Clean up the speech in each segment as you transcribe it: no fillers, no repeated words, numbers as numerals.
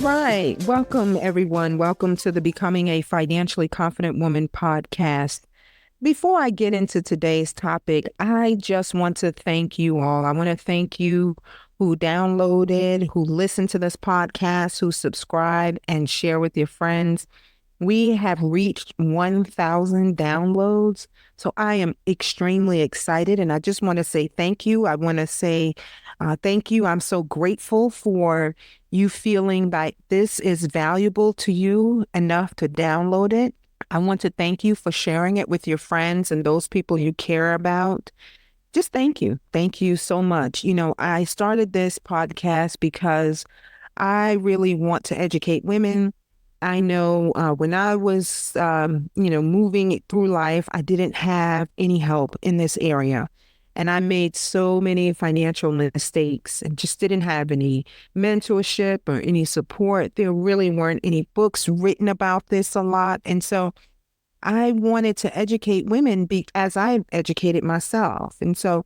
right. Welcome, everyone. Welcome to the Becoming a Financially Confident Woman podcast. Before I get into today's topic, I just want to thank you all. I want to thank you who downloaded, who listened to this podcast, who subscribe and share with your friends. We have reached 1,000 downloads. So I am extremely excited. And I just want to say thank you. I want to say thank you. I'm so grateful for you feeling like this is valuable to you enough to download it. I want to thank you for sharing it with your friends and those people you care about. Just thank you. Thank you so much. I started this podcast because I really want to educate women. I know when I was, moving through life, I didn't have any help in this area. And I made so many financial mistakes and just didn't have any mentorship or any support. There really weren't any books written about this a lot. And so I wanted to educate women as I educated myself. And so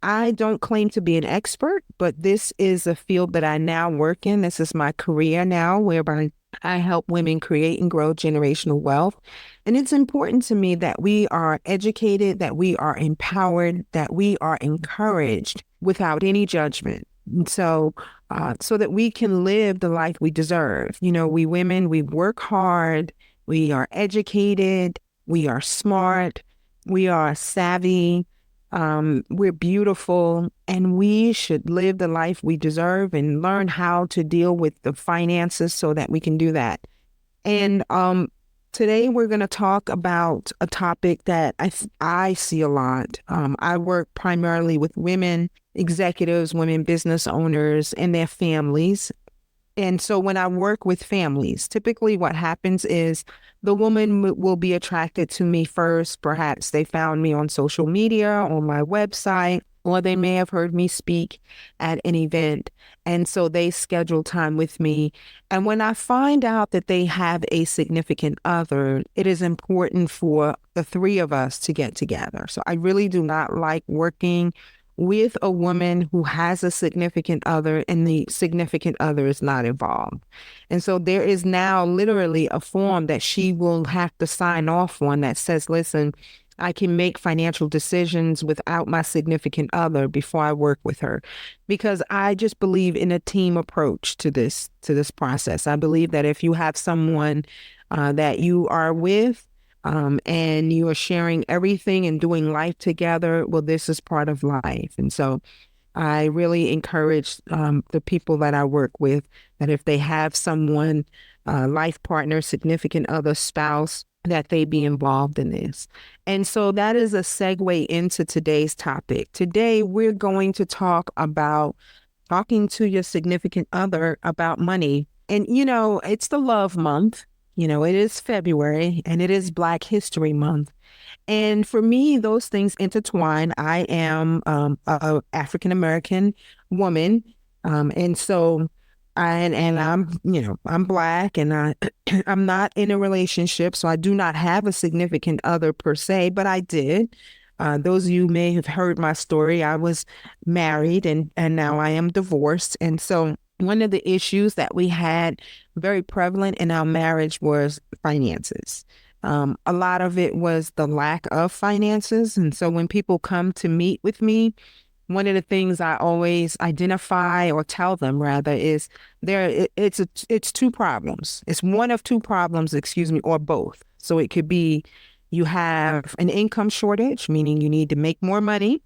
I don't claim to be an expert, but this is a field that I now work in. This is my career now, whereby I help women create and grow generational wealth. And it's important to me that we are educated, that we are empowered, that we are encouraged without any judgment. And so that we can live the life we deserve. We women, we work hard, we are educated, we are smart, we are savvy. We're beautiful, and we should live the life we deserve and learn how to deal with the finances so that we can do that. And today we're going to talk about a topic that I see a lot. I work primarily with women executives, women business owners, and their families. And so when I work with families, typically what happens is the woman will be attracted to me first. Perhaps they found me on social media, on my website, or they may have heard me speak at an event. And so they schedule time with me. And when I find out that they have a significant other, it is important for the three of us to get together. So I really do not like working with a woman who has a significant other and the significant other is not involved. And so there is now literally a form that she will have to sign off on that says, listen, I can make financial decisions without my significant other before I work with her, because I just believe in a team approach to this process. I believe that if you have someone that you are with, and you are sharing everything and doing life together, well, this is part of life. And so I really encourage the people that I work with that if they have someone, life partner, significant other, spouse, that they be involved in this. And so that is a segue into today's topic. Today, we're going to talk about talking to your significant other about money. And, it's the love month. It is February and it is Black History Month. And for me, those things intertwine. I am a African-American woman. And so I'm Black and I'm not in a relationship. So I do not have a significant other per se, but I did. Those of you may have heard my story. I was married and now I am divorced. And so one of the issues that we had very prevalent in our marriage was finances. A lot of it was the lack of finances. And so when people come to meet with me, one of the things I always identify or tell them rather is it's two problems. It's one of two problems, or both. So it could be you have an income shortage, meaning you need to make more money,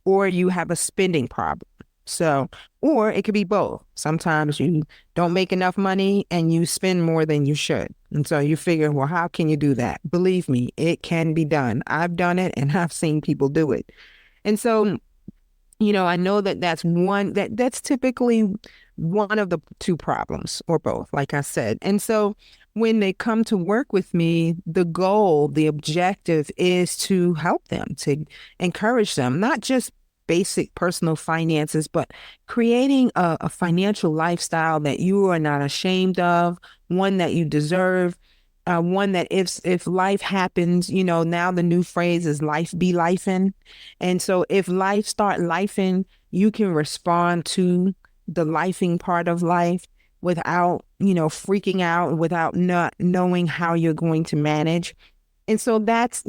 or you have a spending problem. So, or it could be both. Sometimes you don't make enough money and you spend more than you should. And so you figure, well, how can you do that? Believe me, it can be done. I've done it and I've seen people do it. And so, I know that's typically one of the two problems or both, like I said. And so when they come to work with me, the objective is to help them, to encourage them, not just basic personal finances, but creating a financial lifestyle that you are not ashamed of, one that you deserve, one that if life happens, now the new phrase is life be lifing. And so if life start lifing, you can respond to the lifing part of life without, freaking out, without not knowing how you're going to manage. And so that's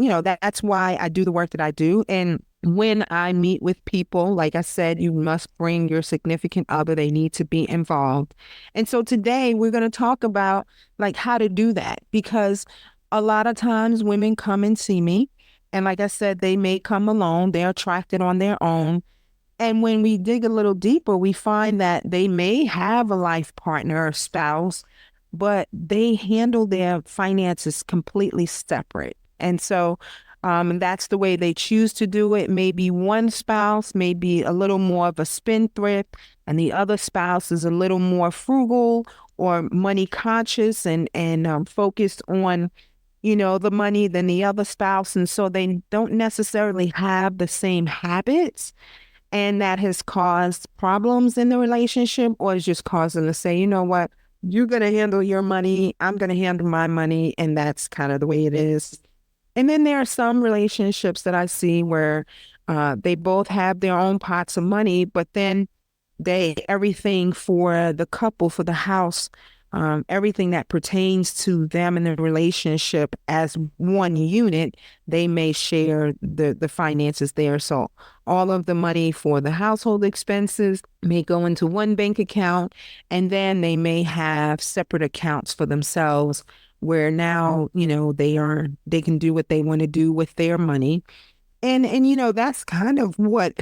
why I do the work that I do. And when I meet with people, like I said, you must bring your significant other. They need to be involved. And so today we're going to talk about like how to do that, because a lot of times women come and see me. And like I said, they may come alone. They're attracted on their own. And when we dig a little deeper, we find that they may have a life partner or spouse, but they handle their finances completely separate. And so that's the way they choose to do it. Maybe one spouse may be a little more of a spendthrift, and the other spouse is a little more frugal or money conscious and focused on, the money than the other spouse. And so they don't necessarily have the same habits, and that has caused problems in the relationship, or is just causing to say, you know what, you're going to handle your money, I'm going to handle my money, and that's kind of the way it is. And then there are some relationships that I see where they both have their own pots of money, but then everything for the couple, for the house, everything that pertains to them and the relationship as one unit, they may share the finances there. So all of the money for the household expenses may go into one bank account, and then they may have separate accounts for themselves where now, they can do what they want to do with their money. And that's kind of what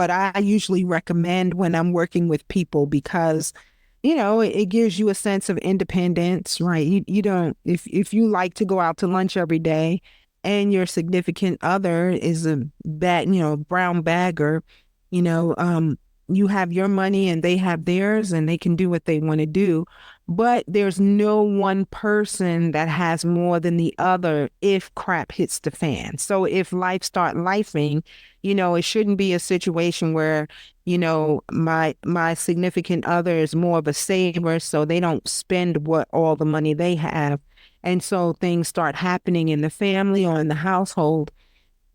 I usually recommend when I'm working with people, because it gives you a sense of independence, right? You don't, if you like to go out to lunch every day and your significant other is a brown bagger, you know, um, you have your money and they have theirs and they can do what they want to do. But there's no one person that has more than the other if crap hits the fan. So if life start lifing, it shouldn't be a situation where, my significant other is more of a saver, so they don't spend what all the money they have. And so things start happening in the family or in the household.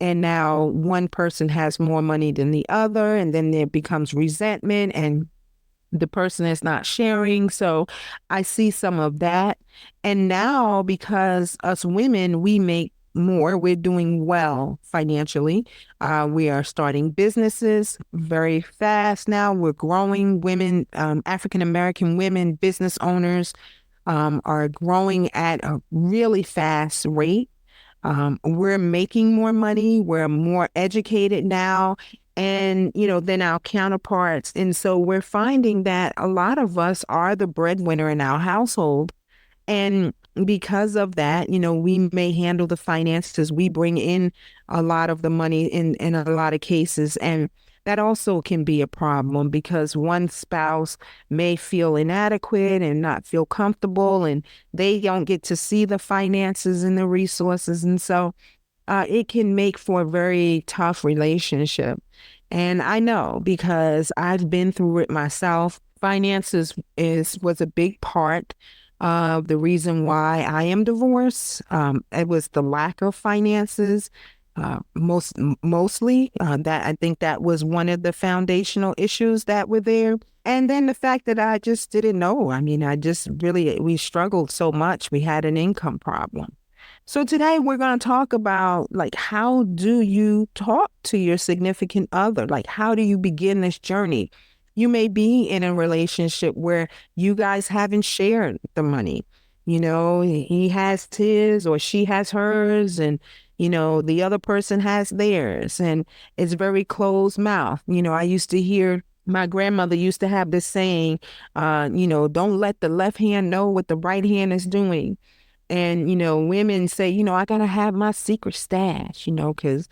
And now one person has more money than the other, and then there becomes resentment and the person is not sharing. So I see some of that. And now, because us women, we make more, we're doing well financially. We are starting businesses very fast now. We're growing. Women, African American women, business owners are growing at a really fast rate. We're making more money. We're more educated now, and, than our counterparts. And so we're finding that a lot of us are the breadwinner in our household. And because of that, we may handle the finances. We bring in a lot of the money in a lot of cases. And that also can be a problem, because one spouse may feel inadequate and not feel comfortable, and they don't get to see the finances and the resources. And so it can make for a very tough relationship. And I know, because I've been through it myself. Finances was a big part of the reason why I am divorced. It was the lack of finances. Mostly that I think that was one of the foundational issues that were there. And then the fact that I just didn't know. I mean, we struggled so much. We had an income problem. So today we're going to talk about, like, how do you talk to your significant other? Like, how do you begin this journey? You may be in a relationship where you guys haven't shared the money. He has his or she has hers, and the other person has theirs, and it's very closed mouth. I used to hear my grandmother used to have this saying, don't let the left hand know what the right hand is doing. And, women say, I got to have my secret stash, because,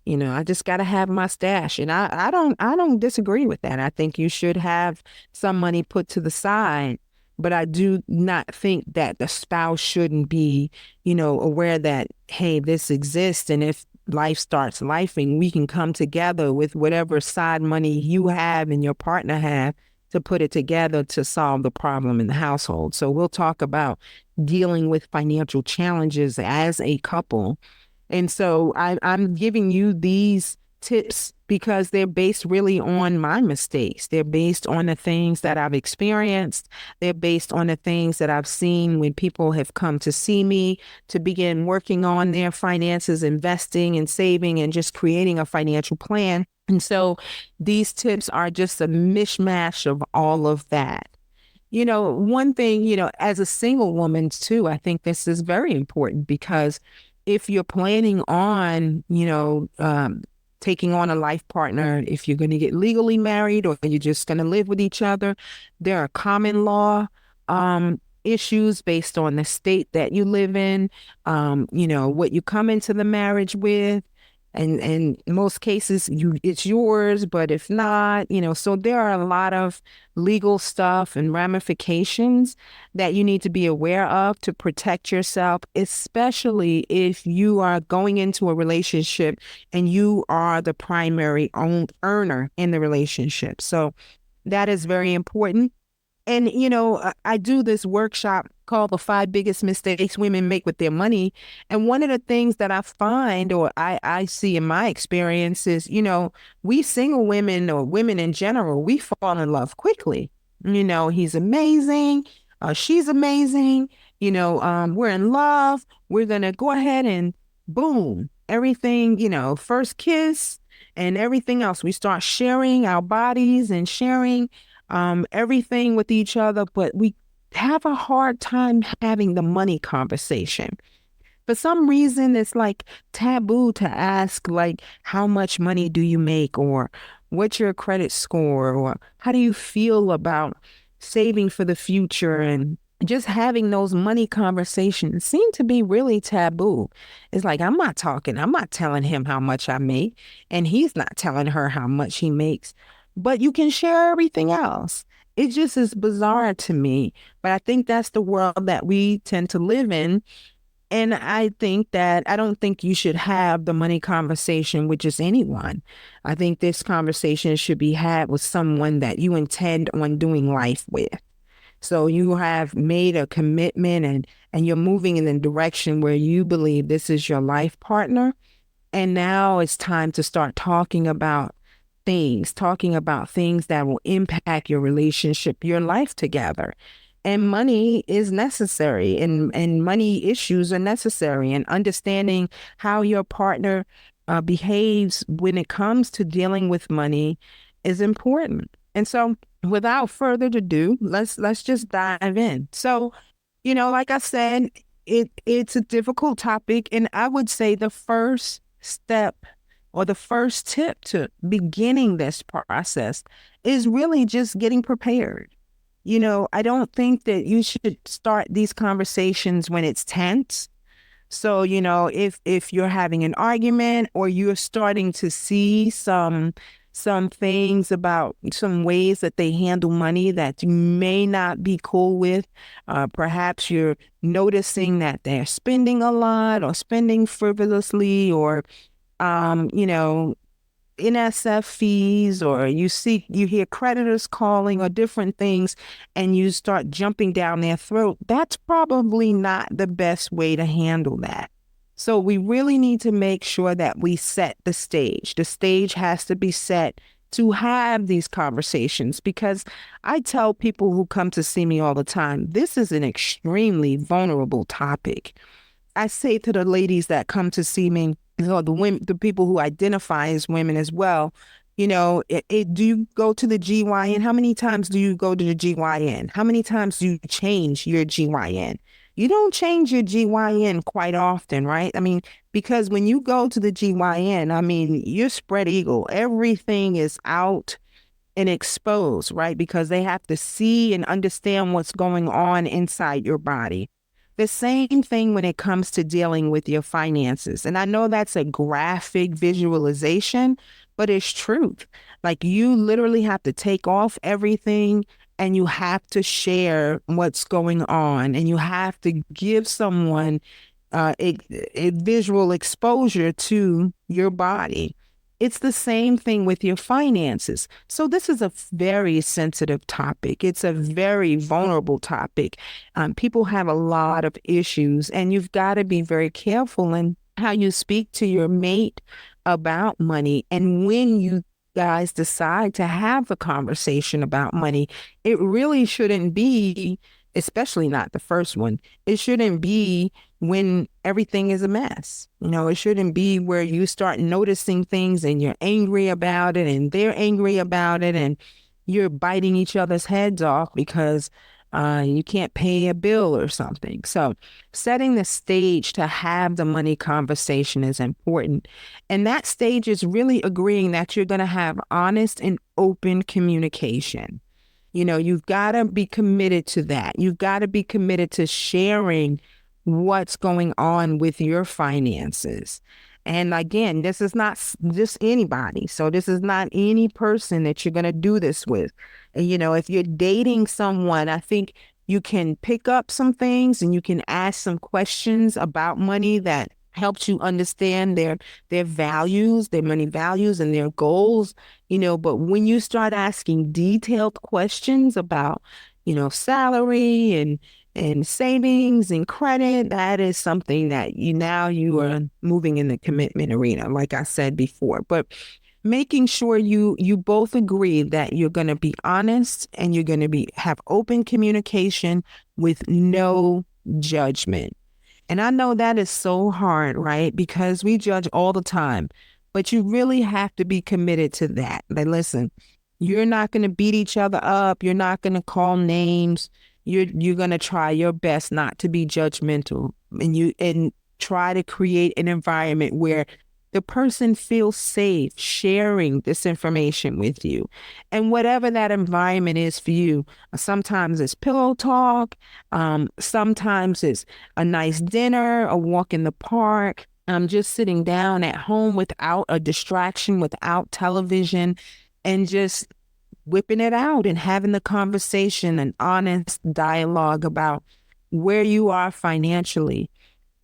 I just got to have my stash. And I don't disagree with that. I think you should have some money put to the side. But I do not think that the spouse shouldn't be, aware that, hey, this exists. And if life starts lifing, we can come together with whatever side money you have and your partner have to put it together to solve the problem in the household. So we'll talk about dealing with financial challenges as a couple. And so I'm giving you these tips because they're based really on my mistakes. They're based on the things that I've experienced. They're based on the things that I've seen when people have come to see me to begin working on their finances, investing and saving and just creating a financial plan. And so these tips are just a mishmash of all of that. One thing, as a single woman too, I think this is very important because if you're planning on, taking on a life partner, if you're going to get legally married or you're just going to live with each other, there are common law issues based on the state that you live in, what you come into the marriage with. And in most cases, it's yours, but if not, so there are a lot of legal stuff and ramifications that you need to be aware of to protect yourself, especially if you are going into a relationship and you are the primary earner in the relationship. So that is very important. And, I do this workshop called The 5 Biggest Mistakes Women Make with Their Money. And one of the things that I find or I see in my experience is, we single women or women in general, we fall in love quickly. He's amazing. She's amazing. We're in love. We're going to go ahead and boom, everything, first kiss and everything else. We start sharing our bodies and sharing everything with each other, but we have a hard time having the money conversation. For some reason, it's like taboo to ask, like, how much money do you make? Or what's your credit score? Or how do you feel about saving for the future? And just having those money conversations seem to be really taboo. It's like, I'm not telling him how much I make, and he's not telling her how much he makes. But you can share everything else. It just is bizarre to me. But I think that's the world that we tend to live in. And I don't think you should have the money conversation with just anyone. I think this conversation should be had with someone that you intend on doing life with. So you have made a commitment and you're moving in the direction where you believe this is your life partner. And now it's time to start talking about things that will impact your relationship, your life together. And money is necessary and money issues are necessary, and understanding how your partner behaves when it comes to dealing with money is important. And so without further ado, let's just dive in. So, like I said, it's a difficult topic. And I would say the first step or the first tip to beginning this process is really just getting prepared. I don't think that you should start these conversations when it's tense. So, if you're having an argument or you're starting to see some things about some ways that they handle money that you may not be cool with, perhaps you're noticing that they're spending a lot or spending frivolously or NSF fees, or you hear creditors calling or different things, and you start jumping down their throat. That's probably not the best way to handle that. So we really need to make sure that we set the stage. The stage has to be set to have these conversations, because I tell people who come to see me all the time, this is an extremely vulnerable topic. I say to the ladies that come to see me, the women, the people who identify as women as well, do you go to the GYN? How many times do you go to the GYN? How many times do you change your GYN? You don't change your GYN quite often, right? I mean, because when you go to the GYN, you're spread eagle. Everything is out and exposed, right? Because they have to see and understand what's going on inside your body. The same thing when it comes to dealing with your finances. And I know that's a graphic visualization, but it's truth. Like, you literally have to take off everything and you have to share what's going on, and you have to give someone a visual exposure to your body. It's the same thing with your finances. So this is a very sensitive topic. It's a very vulnerable topic. People have a lot of issues, and you've got to be very careful in how you speak to your mate, about money. And when you guys decide to have a conversation about money, it really shouldn't be, especially not the first one, it shouldn't be when everything is a mess. It shouldn't be where you start noticing things and you're angry about it and they're angry about it and you're biting each other's heads off because you can't pay a bill or something. So setting the stage to have the money conversation is important. And that stage is really agreeing that you're going to have honest and open communication. You've got to be committed to that. You've got to be committed to sharing what's going on with your finances. And again, this is not just anybody. So this is not any person that you're going to do this with. And, if you're dating someone, I think you can pick up some things and you can ask some questions about money that helps you understand their values, their money values and their goals, but when you start asking detailed questions about, salary and savings and credit, that is something that you are moving in the commitment arena, like I said before. But making sure you both agree that you're going to be honest and you're going to have open communication with no judgment. And I know that is so hard, right? Because we judge all the time, but you really have to be committed to that. Like, listen, you're not going to beat each other up. You're not going to call names. You're going to try your best not to be judgmental, and try to create an environment where the person feels safe sharing this information with you. And whatever that environment is for you, sometimes it's pillow talk, sometimes it's a nice dinner, a walk in the park, just sitting down at home without a distraction, without television, and just whipping it out and having the conversation, an honest dialogue about where you are financially.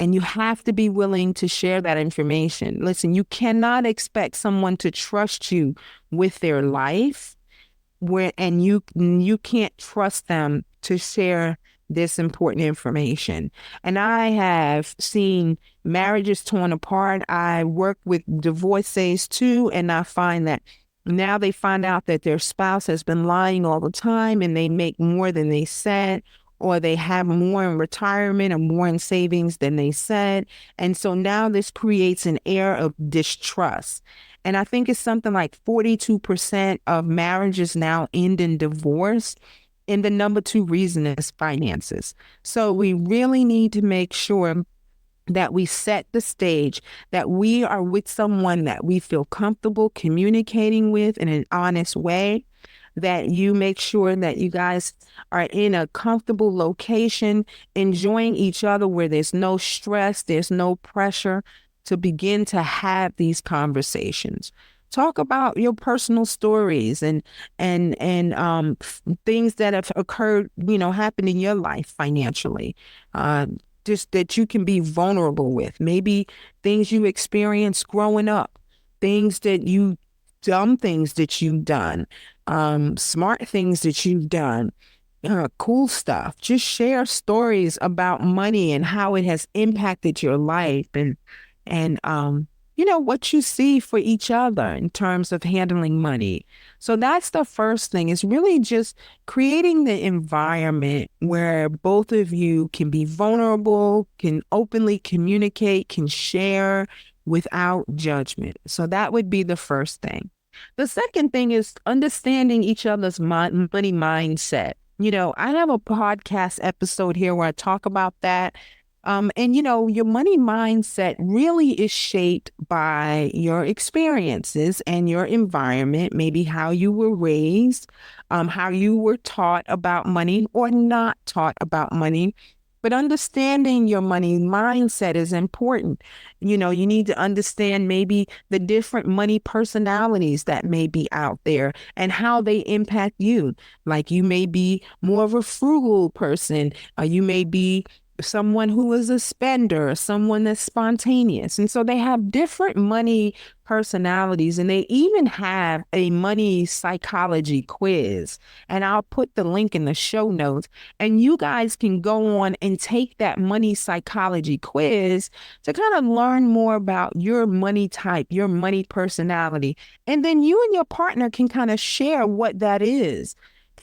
And you have to be willing to share that information. Listen, you cannot expect someone to trust you with their life and you can't trust them to share this important information. And I have seen marriages torn apart. I work with divorcees too, and I find that now they find out that their spouse has been lying all the time and they make more than they said, or they have more in retirement or more in savings than they said. And so now this creates an air of distrust. And I think it's something like 42% of marriages now end in divorce. And the number 2 reason is finances. So we really need to make sure that we set the stage, that we are with someone that we feel comfortable communicating with in an honest way, that you make sure that you guys are in a comfortable location, enjoying each other where there's no stress, there's no pressure to begin to have these conversations. Talk about your personal stories and things that have occurred, happened in your life financially. Just that you can be vulnerable with. Maybe things you experienced growing up, dumb things that you've done, smart things that you've done, cool stuff. Just share stories about money and how it has impacted your life and what you see for each other in terms of handling money. So that's the first thing, is really just creating the environment where both of you can be vulnerable, can openly communicate, can share without judgment. So that would be the first thing. The second thing is understanding each other's money mindset. I have a podcast episode here where I talk about that. Your money mindset really is shaped by your experiences and your environment, maybe how you were raised, how you were taught about money or not taught about money. But understanding your money mindset is important. You need to understand maybe the different money personalities that may be out there and how they impact you. Like, you may be more of a frugal person. You may be someone who is a spender, someone that's spontaneous. And so they have different money personalities, and they even have a money psychology quiz. And I'll put the link in the show notes. And you guys can go on and take that money psychology quiz to kind of learn more about your money type, your money personality. And then you and your partner can kind of share what that is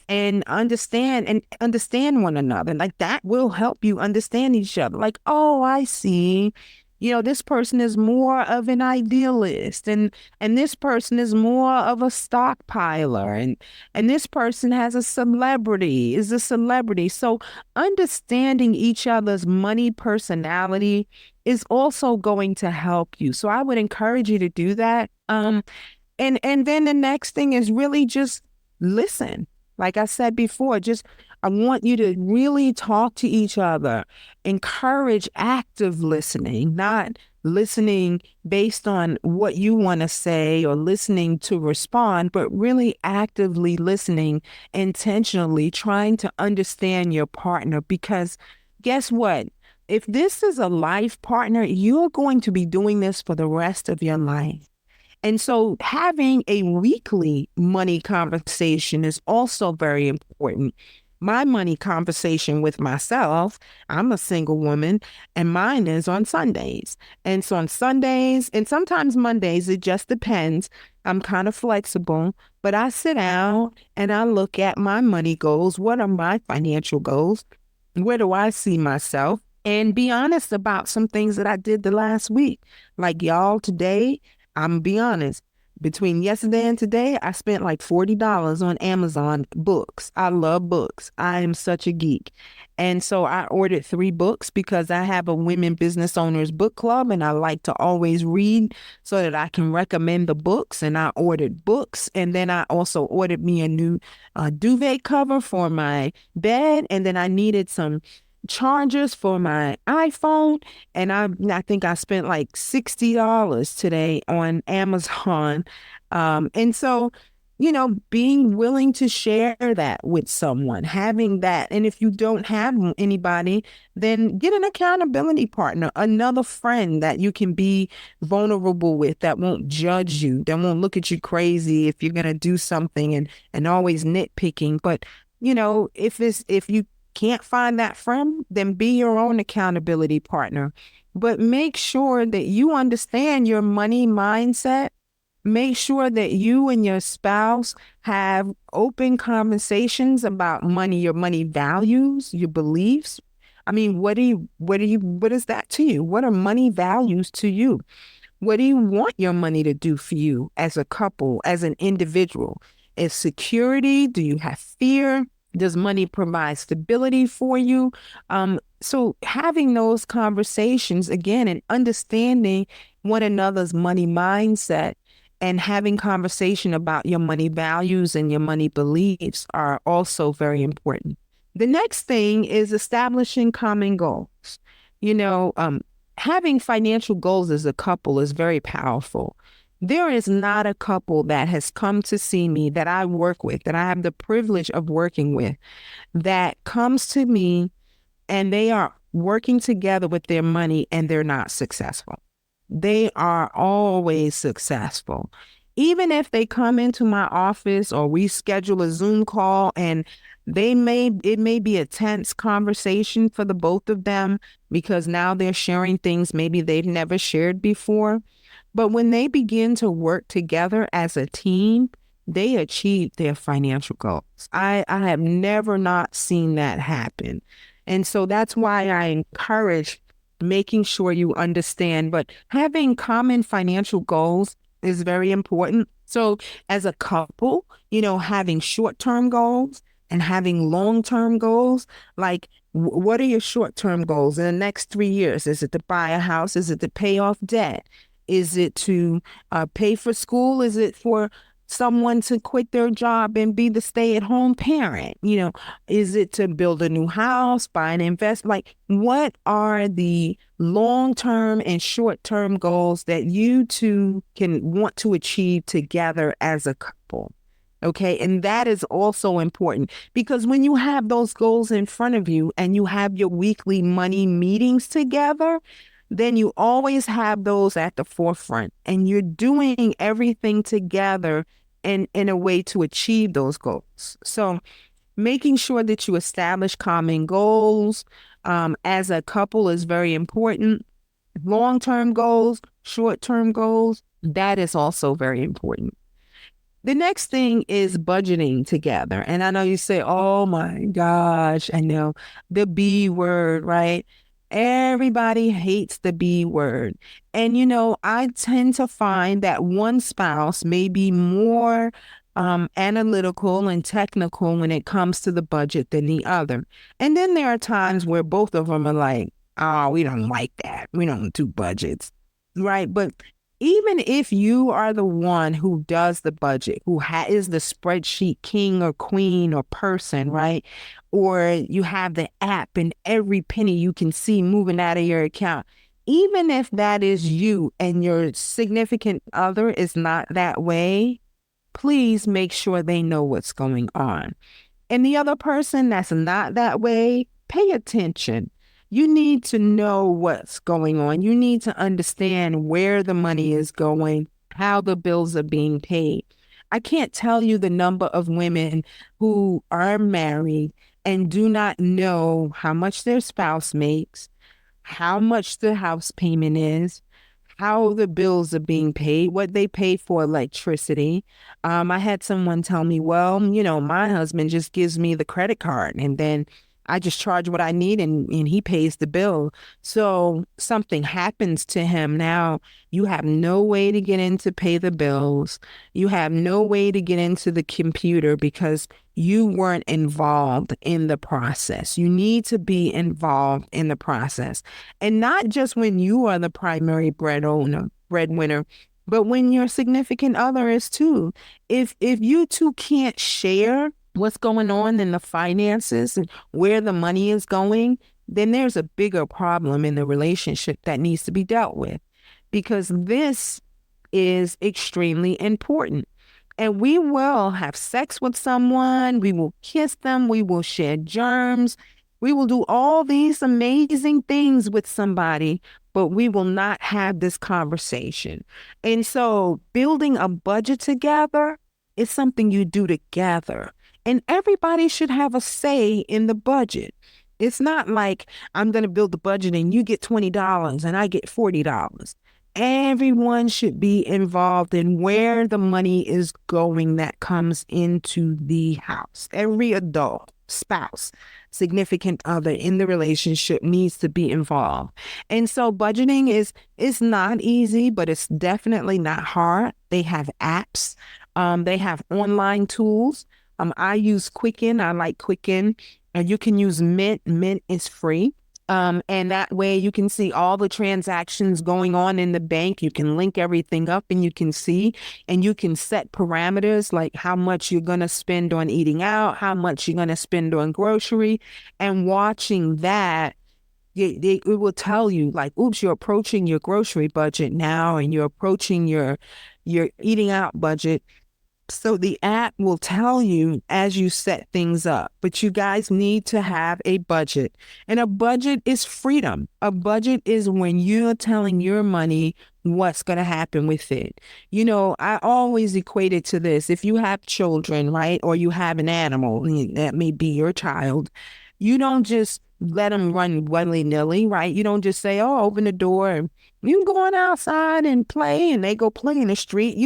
and understand one another. Like that will help you understand each other. Like, oh, I see. This person is more of an idealist, and this person is more of a stockpiler, and this person is a celebrity. So understanding each other's money personality is also going to help you. So I would encourage you to do that. And then the next thing is really just listen. Like I said before, just I want you to really talk to each other. Encourage active listening, not listening based on what you want to say or listening to respond, but really actively listening, intentionally trying to understand your partner. Because guess what? If this is a life partner, you're going to be doing this for the rest of your life. And so having a weekly money conversation is also very important. My money conversation with myself, I'm a single woman, and mine is on Sundays. And so on Sundays and sometimes Mondays, it just depends. I'm kind of flexible, but I sit down and I look at my money goals. What are my financial goals? Where do I see myself? And be honest about some things that I did the last week. Like y'all, today, I'm gonna be honest. Between yesterday and today, I spent like $40 on Amazon books. I love books. I am such a geek. And so I ordered 3 books because I have a women business owners book club and I like to always read so that I can recommend the books. And I ordered books. And then I also ordered me a new duvet cover for my bed. And then I needed some chargers for my iPhone, and I think I spent like $60 today on Amazon. And so, being willing to share that with someone, having that. And if you don't have anybody, then get an accountability partner, another friend that you can be vulnerable with, that won't judge you, that won't look at you crazy if you're going to do something and always nitpicking. But, if you can't find that friend, then be your own accountability partner. But make sure that you understand your money mindset. Make sure that you and your spouse have open conversations about money, your money values, your beliefs. I mean, what is that to you? What are money values to you? What do you want your money to do for you as a couple, as an individual? Is security? Do you have fear? Does money provide stability for you? So having those conversations again and understanding one another's money mindset and having conversation about your money values and your money beliefs are also very important. The next thing is establishing common goals. Having financial goals as a couple is very powerful. There is not a couple that has come to see me that I work with, that I have the privilege of working with, that comes to me and they are working together with their money and they're not successful. They are always successful. Even if they come into my office or we schedule a Zoom call and it may be a tense conversation for the both of them because now they're sharing things maybe they've never shared before. But when they begin to work together as a team, they achieve their financial goals. I have never not seen that happen. And so that's why I encourage making sure you understand. But having common financial goals is very important. So as a couple, having short-term goals and having long-term goals, like what are your short-term goals in the next 3 years? Is it to buy a house? Is it to pay off debt? Is it to pay for school? Is it for someone to quit their job and be the stay-at-home parent? Is it to build a new house, buy and invest? Like, what are the long-term and short-term goals that you two can want to achieve together as a couple? Okay. And that is also important because when you have those goals in front of you and you have your weekly money meetings together, then you always have those at the forefront and you're doing everything together in a way to achieve those goals. So making sure that you establish common goals as a couple is very important. Long-term goals, short-term goals, that is also very important. The next thing is budgeting together. And I know you say, oh my gosh, I know the B word, right? Everybody hates the B word. And, I tend to find that one spouse may be more analytical and technical when it comes to the budget than the other. And then there are times where both of them are like, oh, we don't like that. We don't do budgets. Right. But even if you are the one who does the budget, who is the spreadsheet king or queen or person, right? Or you have the app and every penny you can see moving out of your account, even if that is you and your significant other is not that way, please make sure they know what's going on. And the other person that's not that way, pay attention. You need to know what's going on. You need to understand where the money is going, how the bills are being paid. I can't tell you the number of women who are married and do not know how much their spouse makes, how much the house payment is, how the bills are being paid, what they pay for electricity. I had someone tell me, well, my husband just gives me the credit card and then I just charge what I need and he pays the bill. So something happens to him. Now you have no way to get in to pay the bills. You have no way to get into the computer because you weren't involved in the process. You need to be involved in the process. And not just when you are the primary breadwinner, but when your significant other is too. If you two can't share what's going on in the finances and where the money is going, then there's a bigger problem in the relationship that needs to be dealt with because this is extremely important. And we will have sex with someone, we will kiss them, we will share germs, we will do all these amazing things with somebody, but we will not have this conversation. And so building a budget together is something you do together. And everybody should have a say in the budget. It's not like I'm going to build the budget and you get $20 and I get $40. Everyone should be involved in where the money is going that comes into the house. Every adult, spouse, significant other in the relationship needs to be involved. And so budgeting is not easy, but it's definitely not hard. They have apps. They have online tools. I use Quicken. I like Quicken. You can use Mint. Mint is free. And that way you can see all the transactions going on in the bank. You can link everything up and you can see, and you can set parameters like how much you're going to spend on eating out, how much you're going to spend on grocery. And watching that, it will tell you like, oops, you're approaching your grocery budget now and you're approaching your eating out budget. So the app will tell you as you set things up, but you guys need to have a budget. And a budget is freedom. A budget is when you're telling your money what's going to happen with it. I always equate it to this. If you have children, right, or you have an animal, that may be your child, you don't just let them run willy-nilly, right? You don't just say, oh, open the door and you go on outside and play, and they go play in the street.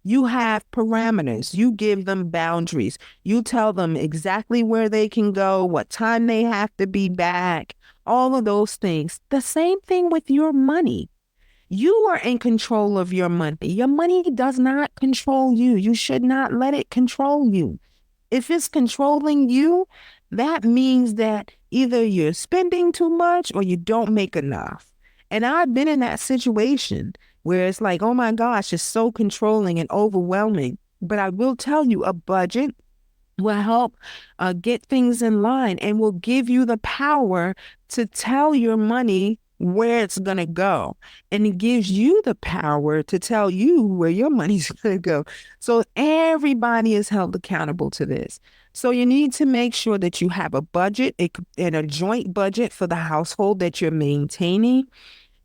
You have parameters. You give them boundaries. You tell them exactly where they can go, what time they have to be back, all of those things. The same thing with your money. You are in control of your money. Your money does not control you. You should not let it control you. If it's controlling you, that means that either you're spending too much or you don't make enough. And I've been in that situation where it's like, oh my gosh, it's so controlling and overwhelming. But I will tell you, a budget will help get things in line and will give you the power to tell your money where it's going to go. And it gives you the power to tell you where your money's going to go. So everybody is held accountable to this. So you need to make sure that you have a budget and a joint budget for the household that you're maintaining.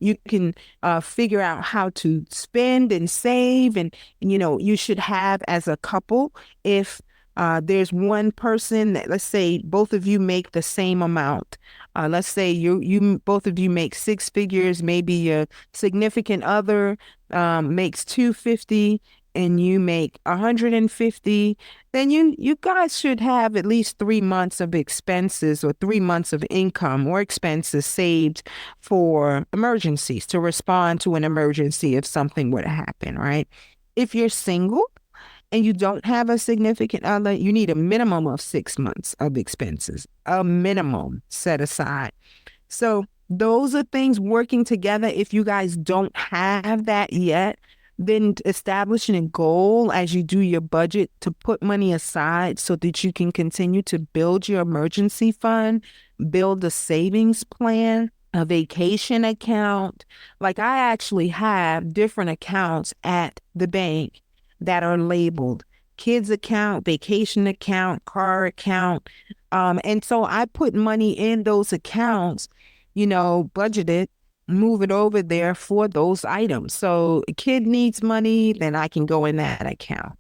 You can figure out how to spend and save. And, you should have as a couple, if there's one person that, let's say both of you make the same amount. Let's say you both of you make six figures, maybe your significant other makes 250 and you make 150, then you guys should have at least 3 months of expenses or 3 months of income or expenses saved for emergencies, to respond to an emergency if something were to happen, right? If you're single and you don't have a significant other, you need a minimum of 6 months of expenses, a minimum set aside. So those are things working together. If you guys don't have that yet, then establishing a goal as you do your budget to put money aside so that you can continue to build your emergency fund, build a savings plan, a vacation account. Like, I actually have different accounts at the bank that are labeled kids account, vacation account, car account. And so I put money in those accounts, budgeted, move it over there for those items. So a kid needs money, then I can go in that account.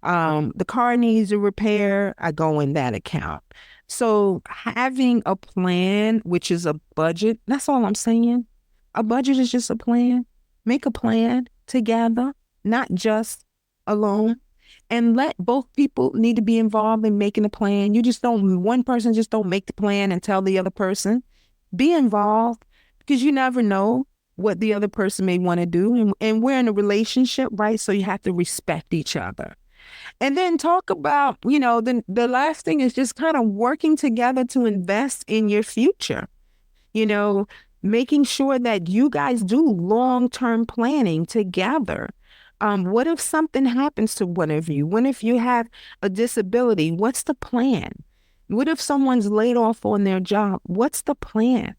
The car needs a repair, I go in that account. So having a plan, which is a budget, that's all I'm saying. A budget is just a plan. Make a plan together, not just alone. And let both people need to be involved in making a plan. One person just don't make the plan and tell the other person. Be involved, because you never know what the other person may want to do. And we're in a relationship, right? So you have to respect each other. And then talk about, the last thing is just kind of working together to invest in your future. Making sure that you guys do long-term planning together. What if something happens to one of you? What if you have a disability? What's the plan? What if someone's laid off on their job? What's the plan?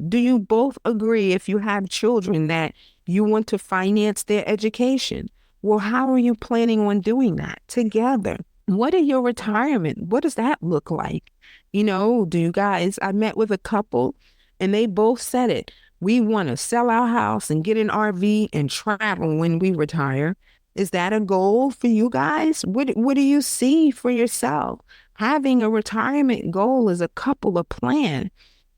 Do you both agree, if you have children, that you want to finance their education? Well, how are you planning on doing that together? What are your retirement? What does that look like? Do you guys, I met with a couple and they both said it. We want to sell our house and get an RV and travel when we retire. Is that a goal for you guys? What do you see for yourself? Having a retirement goal as a couple, a plan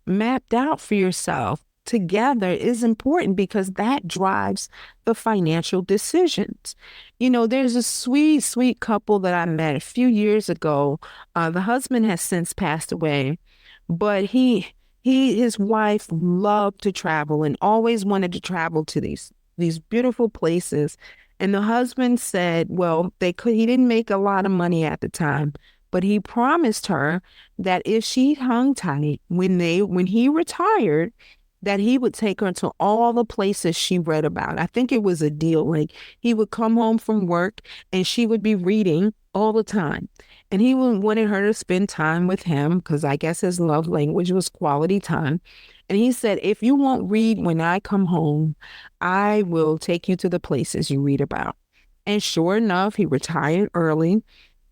mapped out for yourself together is important, because that drives the financial decisions. There's a sweet, sweet couple that I met a few years ago. The husband has since passed away, but his wife loved to travel and always wanted to travel to these beautiful places. And the husband said, well, he didn't make a lot of money at the time, but he promised her that if she hung tight when he retired, that he would take her to all the places she read about. I think it was a deal. Like, he would come home from work and she would be reading all the time. And he wanted her to spend time with him, because I guess his love language was quality time. And he said, if you won't read when I come home, I will take you to the places you read about. And sure enough, he retired early.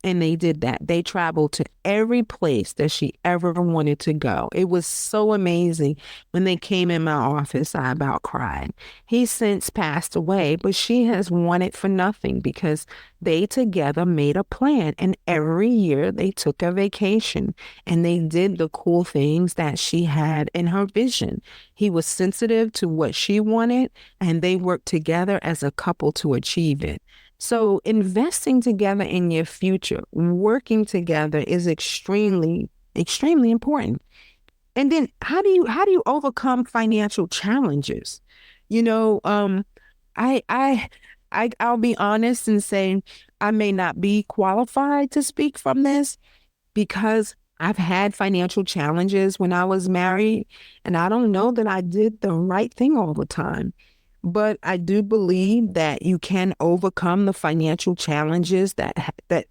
And they did that. They traveled to every place that she ever wanted to go. It was so amazing. When they came in my office, I about cried. He's since passed away, but she has wanted for nothing, because they together made a plan. And every year they took a vacation and they did the cool things that she had in her vision. He was sensitive to what she wanted, and they worked together as a couple to achieve it. So investing together in your future, working together, is extremely, extremely important. And then how do you overcome financial challenges? I'll be honest and say I may not be qualified to speak from this, because I've had financial challenges when I was married, and I don't know that I did the right thing all the time. But I do believe that you can overcome the financial challenges that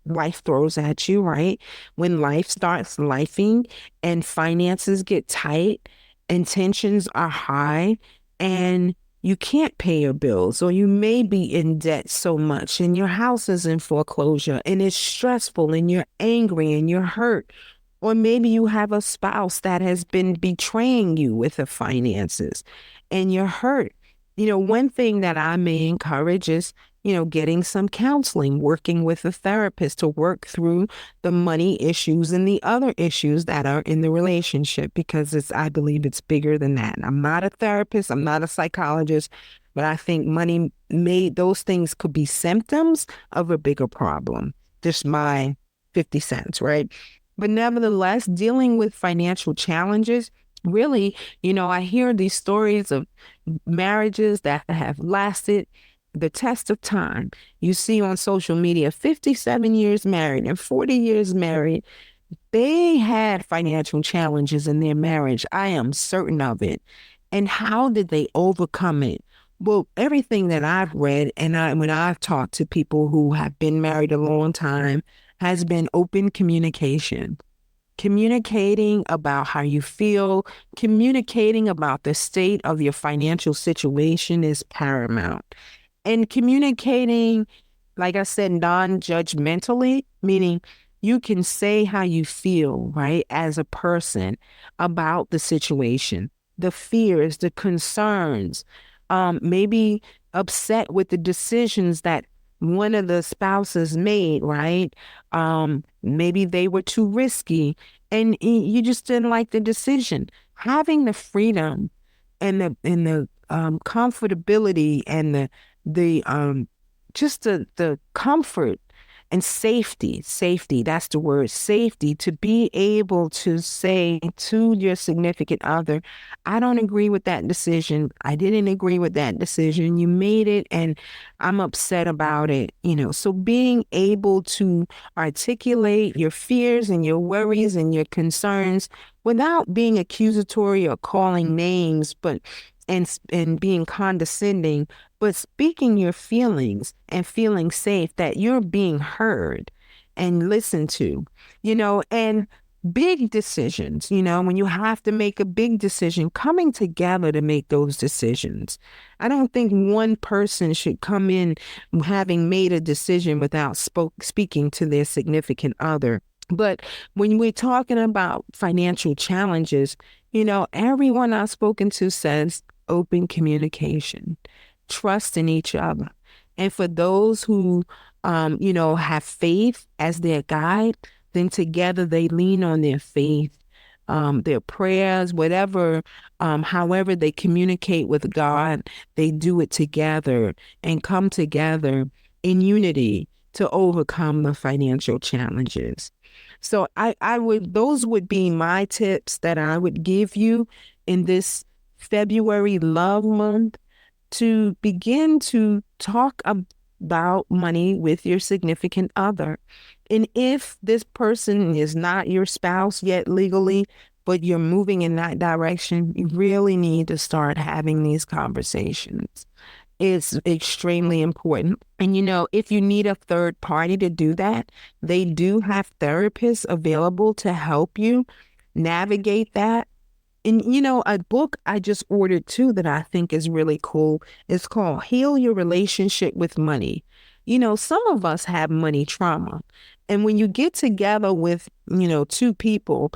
life throws at you, right? When life starts lifing and finances get tight intentions are high and you can't pay your bills, or you may be in debt so much and your house is in foreclosure and it's stressful and you're angry and you're hurt. Or maybe you have a spouse that has been betraying you with the finances and you're hurt. One thing that I may encourage is, getting some counseling, working with a therapist to work through the money issues and the other issues that are in the relationship, because I believe it's bigger than that. I'm not a therapist, I'm not a psychologist, but I think those things could be symptoms of a bigger problem. Just my 50 cents, right? But nevertheless, dealing with financial challenges, really, I hear these stories of marriages that have lasted the test of time. You see on social media, 57 years married and 40 years married. They had financial challenges in their marriage. I am certain of it. And how did they overcome it? Well, everything that I've read and when I've talked to people who have been married a long time has been open communication. Communicating about how you feel, communicating about the state of your financial situation is paramount. And communicating, like I said, non-judgmentally, meaning you can say how you feel, right, as a person about the situation, the fears, the concerns, maybe upset with the decisions that one of the spouses made, right? Maybe they were too risky and you just didn't like the decision. Having the freedom and the comfortability and the just the comfort and safety, that's the word, safety, to be able to say to your significant other, I don't agree with that decision. I didn't agree with that decision. You made it and I'm upset about it. So being able to articulate your fears and your worries and your concerns without being accusatory or calling names, but and being condescending, but speaking your feelings and feeling safe that you're being heard and listened to, and big decisions, when you have to make a big decision, coming together to make those decisions. I don't think one person should come in having made a decision without speaking to their significant other. But when we're talking about financial challenges, everyone I've spoken to says open communication, trust in each other. And for those who, have faith as their guide, then together they lean on their faith, their prayers, whatever, however they communicate with God, they do it together and come together in unity to overcome the financial challenges. So those would be my tips that I would give you in this February Love Month, to begin to talk about money with your significant other. And if this person is not your spouse yet legally, but you're moving in that direction, you really need to start having these conversations. It's extremely important. And, if you need a third party to do that, they do have therapists available to help you navigate that. And, a book I just ordered too that I think is really cool is called Heal Your Relationship with Money. Some of us have money trauma. And when you get together with, two people,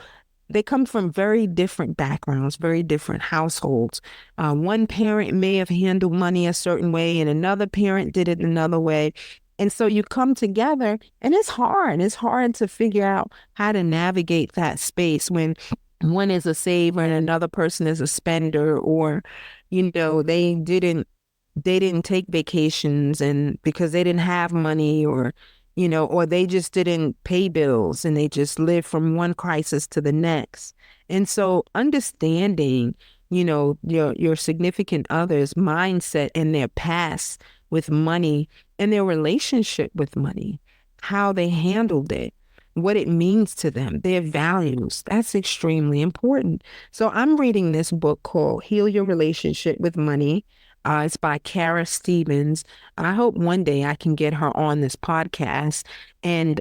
they come from very different backgrounds, very different households. One parent may have handled money a certain way and another parent did it another way. And so you come together and it's hard. It's hard to figure out how to navigate that space when one is a saver and another person is a spender, or, they didn't take vacations and because they didn't have money, or, or they just didn't pay bills and they just lived from one crisis to the next. And so understanding, your significant other's mindset and their past with money and their relationship with money, how they handled it, what it means to them, their values. That's extremely important. So I'm reading this book called Heal Your Relationship with Money. It's by Kara Stevens. I hope one day I can get her on this podcast and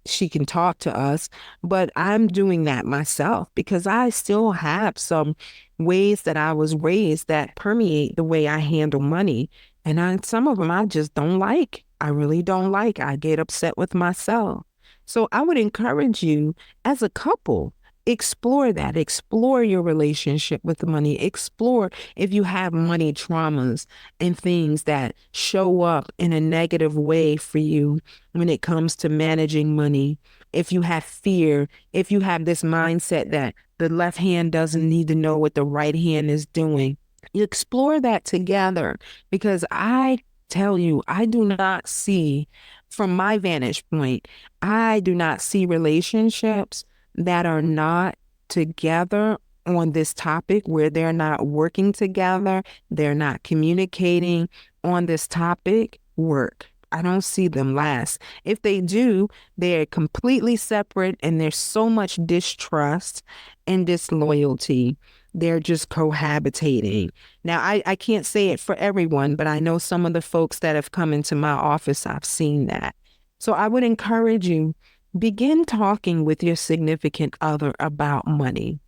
she can talk to us. But I'm doing that myself because I still have some ways that I was raised that permeate the way I handle money. And some of them I just don't like. I really don't like. I get upset with myself. So I would encourage you as a couple, explore that. Explore your relationship with the money. Explore if you have money traumas and things that show up in a negative way for you when it comes to managing money. If you have fear, if you have this mindset that the left hand doesn't need to know what the right hand is doing, you explore that together because I tell you, I do not see, from my vantage point, I do not see relationships that are not together on this topic, where they're not working together, they're not communicating on this topic, work. I don't see them last. If they do, they're completely separate and there's so much distrust and disloyalty. They're just cohabitating. Now, I can't say it for everyone, but I know some of the folks that have come into my office, I've seen that. So I would encourage you, begin talking with your significant other about money.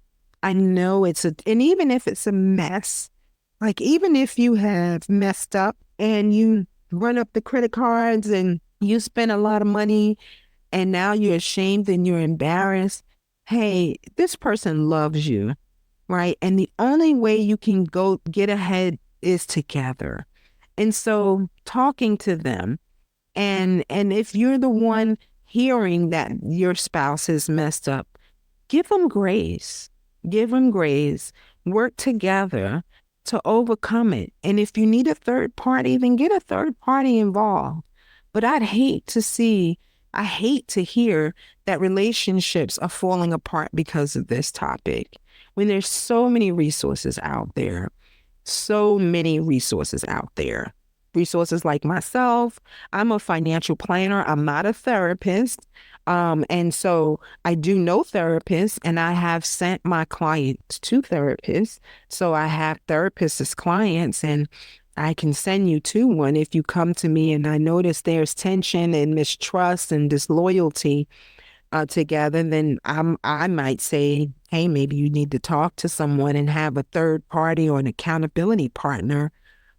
I know and even if it's a mess, like even if you have messed up and you run up the credit cards and you spend a lot of money and now you're ashamed and you're embarrassed, hey, this person loves you, right? And the only way you can go get ahead is together. And so talking to them, and if you're the one hearing that your spouse is messed up, give them grace. Give them grace. Work together to overcome it. And if you need a third party, then get a third party involved. But I hate to hear that relationships are falling apart because of this topic when there's so many resources out there. So many resources out there. Resources like myself. I'm a financial planner. I'm not a therapist. And so I do know therapists, and I have sent my clients to therapists. So I have therapists as clients, and I can send you to one if you come to me and I notice there's tension and mistrust and disloyalty together, then I might say, hey, maybe you need to talk to someone and have a third party or an accountability partner.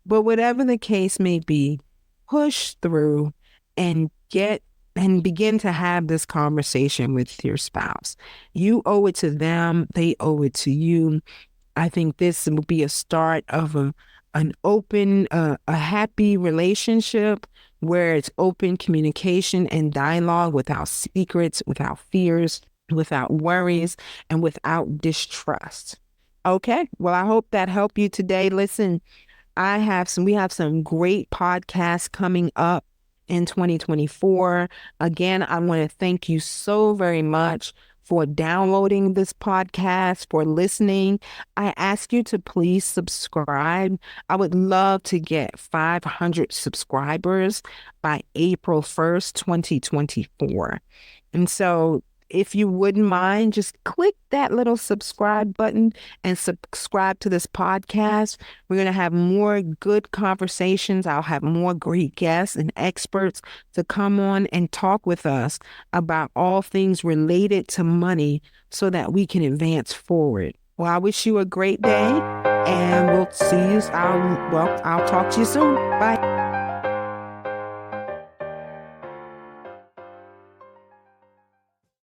But whatever the case may be, push through and begin to have this conversation with your spouse. You owe it to them. They owe it to you. I think this will be a start of an open, a happy relationship where it's open communication and dialogue without secrets, without fears, without worries, and without distrust. Okay. Well, I hope that helped you today. Listen, we have some great podcasts coming up in 2024. Again, I want to thank you so very much for downloading this podcast, for listening. I ask you to please subscribe. I would love to get 500 subscribers by April 1st, 2024. And so if you wouldn't mind, just click that little subscribe button and subscribe to this podcast. We're going to have more good conversations. I'll have more great guests and experts to come on and talk with us about all things related to money so that we can advance forward. Well, I wish you a great day, and we'll see you. I'll talk to you soon. Bye.